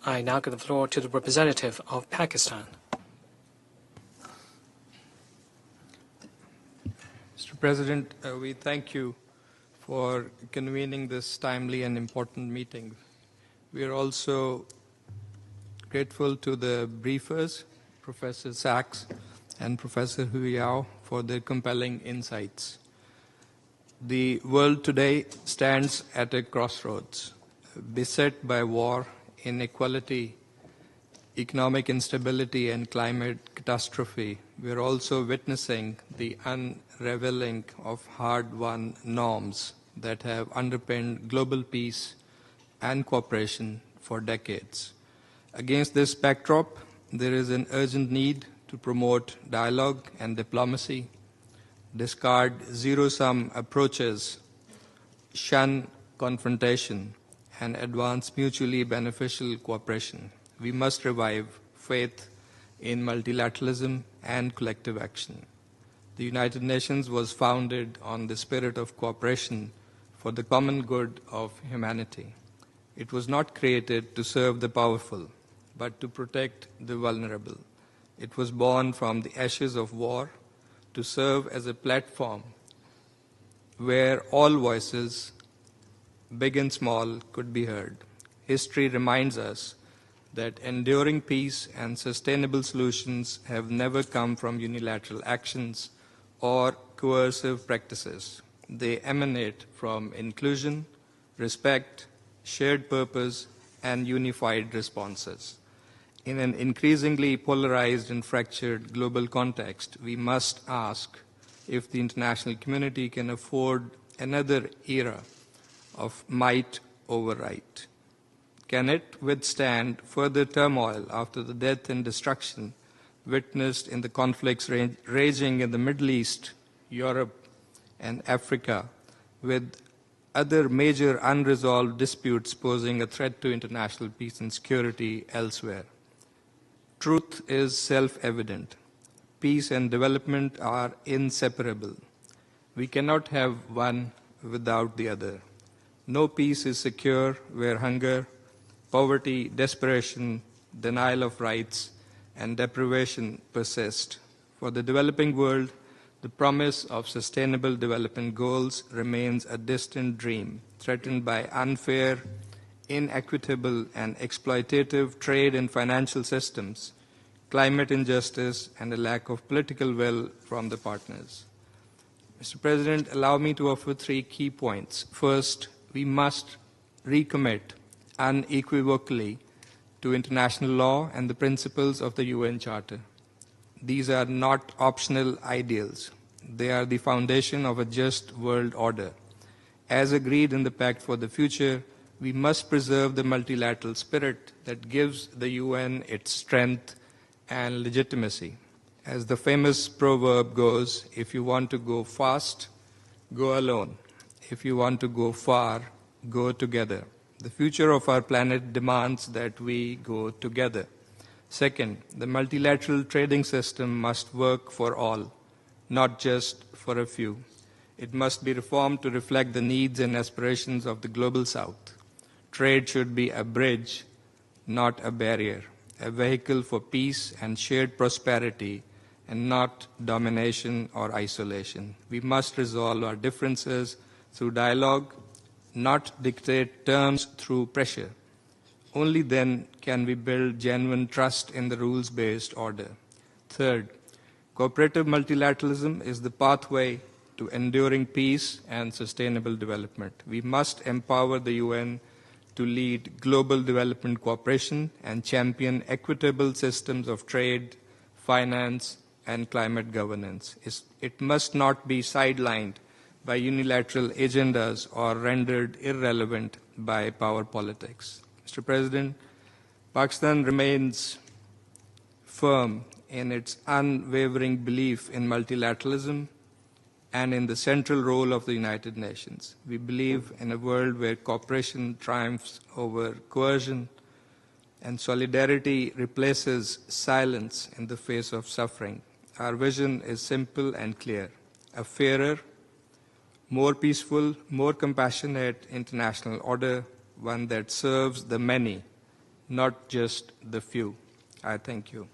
I now give the floor to the representative of Pakistan. Mr. President, we thank you for convening this timely and important meeting. We are also grateful to the briefers, Professor Sachs and Professor Huyao, for their compelling insights. The world today stands at a crossroads, beset by war, inequality, economic instability, and climate catastrophe. We are also witnessing the unraveling of hard-won norms that have underpinned global peace and cooperation for decades. Against this backdrop, there is an urgent need to promote dialogue and diplomacy, discard zero-sum approaches, shun confrontation, and advance mutually beneficial cooperation. We must revive faith in multilateralism and collective action. The United Nations was founded on the spirit of cooperation for the common good of humanity. It was not created to serve the powerful, but to protect the vulnerable. It was born from the ashes of war to serve as a platform where all voices, big and small, could be heard. History reminds us that enduring peace and sustainable solutions have never come from unilateral actions or coercive practices. They emanate from inclusion, respect, shared purpose, and unified responses. In an increasingly polarized and fractured global context, we must ask if the international community can afford another era of might over right. Can it withstand further turmoil after the death and destruction witnessed in the conflicts raging in the Middle East, Europe, and Africa, with other major unresolved disputes posing a threat to international peace and security elsewhere? Truth is self-evident. Peace and development are inseparable. We cannot have one without the other. No peace is secure where hunger, poverty, desperation, denial of rights, and deprivation persist. For the developing world, the promise of sustainable development goals remains a distant dream, threatened by unfair, inequitable, and exploitative trade and financial systems, climate injustice, and a lack of political will from the partners. Mr. President, allow me to offer 3 key points. First, we must recommit unequivocally to international law and the principles of the UN Charter. These are not optional ideals. They are the foundation of a just world order. As agreed in the Pact for the Future, we must preserve the multilateral spirit that gives the UN its strength and legitimacy. As the famous proverb goes, if you want to go fast, go alone. If you want to go far, go together. The future of our planet demands that we go together. Second, the multilateral trading system must work for all, not just for a few. It must be reformed to reflect the needs and aspirations of the global South. Trade should be a bridge, not a barrier, a vehicle for peace and shared prosperity, and not domination or isolation. We must resolve our differences through dialogue, not dictate terms through pressure. Only then can we build genuine trust in the rules-based order. Third, cooperative multilateralism is the pathway to enduring peace and sustainable development. We must empower the UN to lead global development cooperation and champion equitable systems of trade, finance, and climate governance. It must not be sidelined by unilateral agendas or rendered irrelevant by power politics. Mr. President, Pakistan remains firm in its unwavering belief in multilateralism and in the central role of the United Nations. We believe in a world where cooperation triumphs over coercion and solidarity replaces silence in the face of suffering. Our vision is simple and clear: a fairer, more peaceful, more compassionate international order, one that serves the many, not just the few. I thank you.